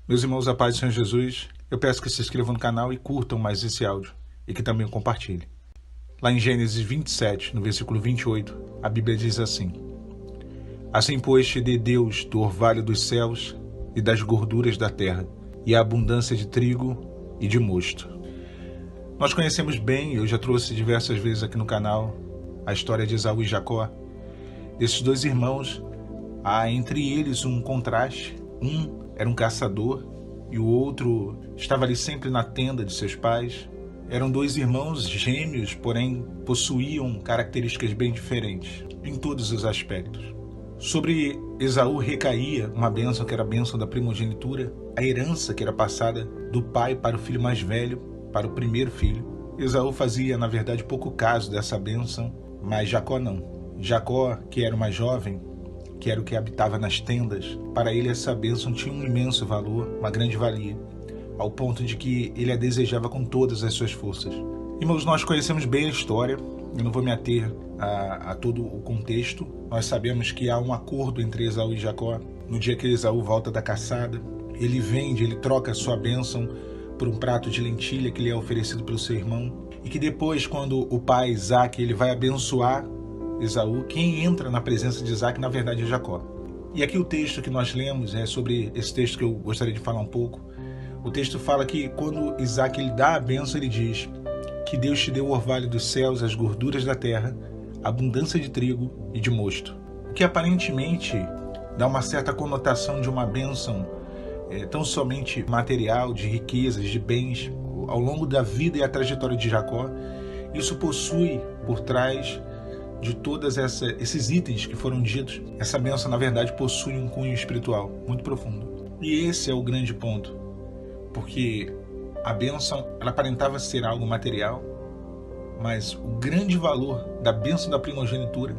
Meus irmãos, a paz do Senhor Jesus, eu peço que se inscrevam no canal e curtam mais esse áudio e que também o compartilhem. Lá em Gênesis 27, no versículo 28, a Bíblia diz assim: Assim, pois, te dê Deus do orvalho dos céus e das gorduras da terra, e a abundância de trigo e de mosto. Nós conhecemos bem, eu já trouxe diversas vezes aqui no canal, a história de Esaú e Jacó. Desses dois irmãos, há entre eles um contraste. Um era um caçador e o outro estava ali sempre na tenda de seus pais. Eram dois irmãos gêmeos, porém possuíam características bem diferentes em todos os aspectos. Sobre Esaú recaía uma bênção que era a bênção da primogenitura, a herança que era passada do pai para o filho mais velho, para o primeiro filho. Esaú fazia, na verdade, pouco caso dessa bênção, mas Jacó não. Jacó, que era o mais jovem, que era o que habitava nas tendas, para ele essa bênção tinha um imenso valor, uma grande valia, ao ponto de que ele a desejava com todas as suas forças. Irmãos, nós conhecemos bem a história, eu não vou me ater a todo o contexto. Nós sabemos que há um acordo entre Esaú e Jacó. No dia que Esaú volta da caçada, ele vende, ele troca a sua bênção por um prato de lentilha que lhe é oferecido pelo seu irmão, e que depois, quando o pai Isaac ele vai abençoar Esaú, quem entra na presença de Isaac, na verdade, é Jacó. E aqui o texto que nós lemos é sobre esse texto que eu gostaria de falar um pouco. O texto fala que quando Isaac ele dá a bênção, ele diz que Deus te deu o orvalho dos céus, as gorduras da terra, abundância de trigo e de mosto. O que aparentemente dá uma certa conotação de uma bênção tão somente material, de riquezas, de bens. Ao longo da vida e a trajetória de Jacó, isso possui por trás de todos esses itens que foram ditos, essa bênção, na verdade, possui um cunho espiritual muito profundo. E esse é o grande ponto, porque a bênção, ela aparentava ser algo material, mas o grande valor da bênção da primogenitura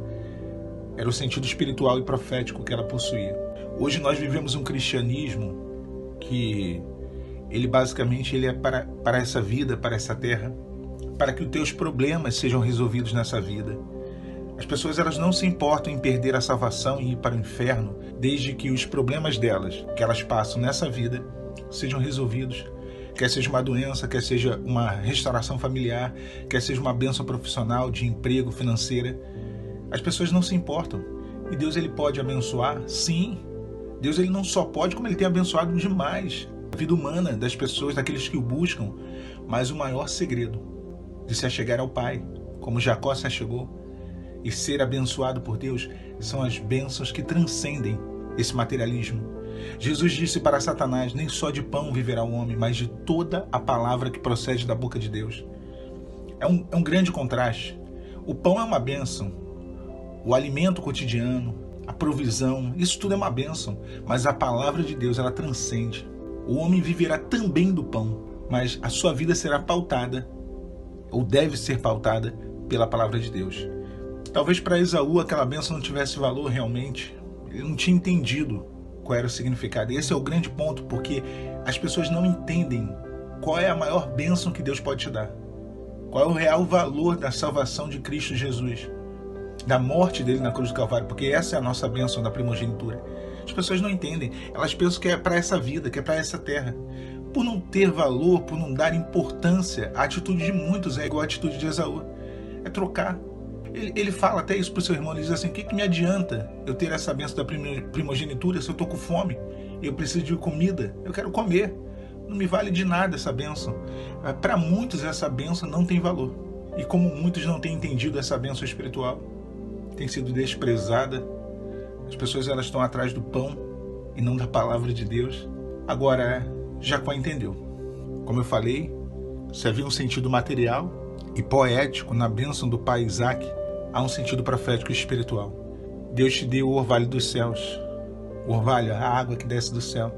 era o sentido espiritual e profético que ela possuía. Hoje nós vivemos um cristianismo que ele basicamente ele é para essa vida, para essa terra, para que os teus problemas sejam resolvidos nessa vida. As pessoas elas não se importam em perder a salvação e ir para o inferno, desde que os problemas delas, que elas passam nessa vida, sejam resolvidos. Quer seja uma doença, quer seja uma restauração familiar, quer seja uma bênção profissional, de emprego, financeira. As pessoas não se importam. E Deus ele pode abençoar? Sim. Deus ele não só pode, como ele tem abençoado demais a vida humana das pessoas, daqueles que o buscam. Mas o maior segredo de se achegar ao Pai, como Jacó se achegou, e ser abençoado por Deus, são as bênçãos que transcendem esse materialismo. Jesus disse para Satanás: nem só de pão viverá o homem, mas de toda a palavra que procede da boca de Deus. É um grande contraste. O pão é uma bênção, o alimento cotidiano, a provisão, isso tudo é uma bênção, mas a palavra de Deus, ela transcende. O homem viverá também do pão, mas a sua vida será pautada, ou deve ser pautada, pela palavra de Deus. Talvez para Esaú aquela bênção não tivesse valor realmente, ele não tinha entendido qual era o significado. E esse é o grande ponto, porque as pessoas não entendem qual é a maior bênção que Deus pode te dar. Qual é o real valor da salvação de Cristo Jesus, da morte dele na cruz do Calvário, porque essa é a nossa bênção da primogenitura. As pessoas não entendem, elas pensam que é para essa vida, que é para essa terra. Por não ter valor, por não dar importância, a atitude de muitos é igual a atitude de Esaú, é trocar. Ele fala até isso para o seu irmão, ele diz assim: o que me adianta eu ter essa bênção da primogenitura se eu estou com fome, eu preciso de comida, eu quero comer, não me vale de nada essa bênção. Para muitos essa bênção não tem valor, e como muitos não têm entendido essa bênção espiritual, tem sido desprezada, as pessoas elas estão atrás do pão e não da palavra de Deus. Agora, Jacó entendeu. Como eu falei, se havia um sentido material e poético na bênção do pai Isaac, há um sentido profético e espiritual. Deus te deu o orvalho dos céus. O orvalho, a água que desce do céu.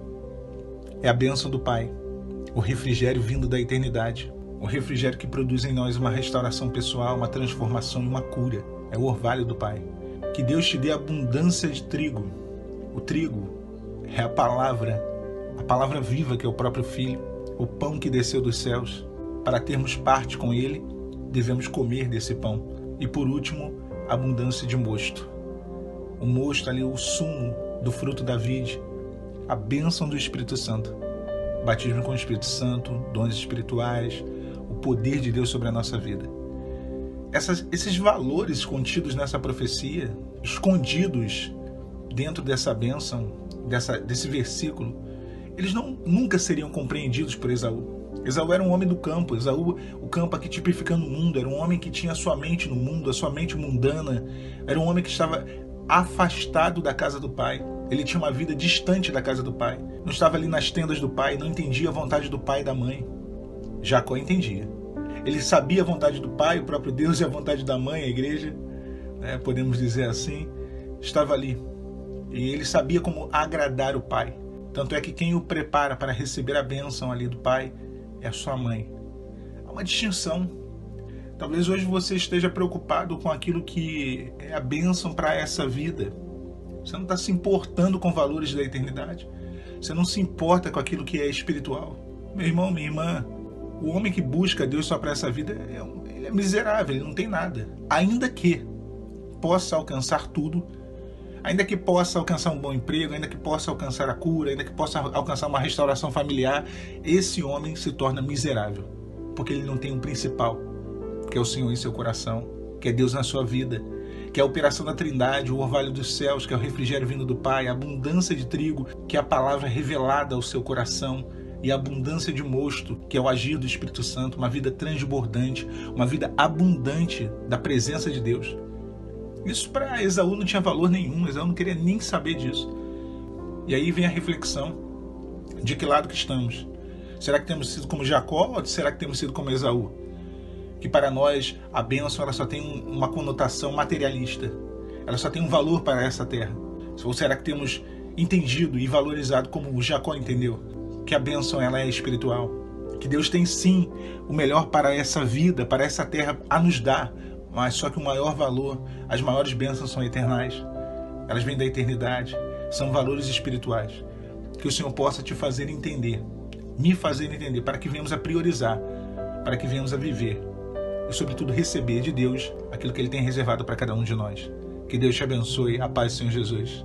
É a bênção do Pai. O refrigério vindo da eternidade. O refrigério que produz em nós uma restauração pessoal, uma transformação e uma cura. É o orvalho do Pai. Que Deus te dê abundância de trigo. O trigo é a palavra viva que é o próprio Filho. O pão que desceu dos céus. Para termos parte com Ele, devemos comer desse pão. E por último, abundância de mosto. O mosto ali, o sumo do fruto da vide, a bênção do Espírito Santo. batismo com o Espírito Santo, dons espirituais, o poder de Deus sobre a nossa vida. Esses valores contidos nessa profecia, escondidos dentro dessa bênção, desse versículo, eles nunca seriam compreendidos por Esaú. Esaú era um homem do campo. Esaú, o campo aqui tipificando o mundo, era um homem que tinha a sua mente no mundo, a sua mente mundana, era um homem que estava afastado da casa do pai. Ele tinha uma vida distante da casa do pai, não estava ali nas tendas do pai, não entendia a vontade do pai e da mãe. Jacó entendia. Ele sabia a vontade do pai, o próprio Deus, e a vontade da mãe, a igreja, podemos dizer assim, estava ali. E ele sabia como agradar o pai. Tanto é que quem o prepara para receber a bênção ali do pai é a sua mãe. Há uma distinção. Talvez hoje você esteja preocupado com aquilo que é a bênção para essa vida. Você não está se importando com valores da eternidade. Você não se importa com aquilo que é espiritual. Meu irmão, minha irmã, o homem que busca Deus só para essa vida, ele é miserável, ele não tem nada. Ainda que possa alcançar tudo, ainda que possa alcançar um bom emprego, ainda que possa alcançar a cura, ainda que possa alcançar uma restauração familiar, esse homem se torna miserável, porque ele não tem um principal, que é o Senhor em seu coração, que é Deus na sua vida, que é a operação da Trindade, o orvalho dos céus, que é o refrigério vindo do Pai, a abundância de trigo, que é a palavra revelada ao seu coração, e a abundância de mosto, que é o agir do Espírito Santo, uma vida transbordante, uma vida abundante da presença de Deus. Isso para Esaú não tinha valor nenhum, Esaú não queria nem saber disso. E aí vem a reflexão, de que lado que estamos? Será que temos sido como Jacó ou será que temos sido como Esaú? Que para nós a bênção ela só tem uma conotação materialista, ela só tem um valor para essa terra. Ou será que temos entendido e valorizado como o Jacó entendeu? Que a bênção ela é espiritual, que Deus tem sim o melhor para essa vida, para essa terra a nos dar, mas só que o maior valor, as maiores bênçãos são eternais, elas vêm da eternidade, são valores espirituais, que o Senhor possa te fazer entender, me fazer entender, para que venhamos a priorizar, para que venhamos a viver e sobretudo receber de Deus aquilo que Ele tem reservado para cada um de nós. Que Deus te abençoe, a paz do Senhor Jesus.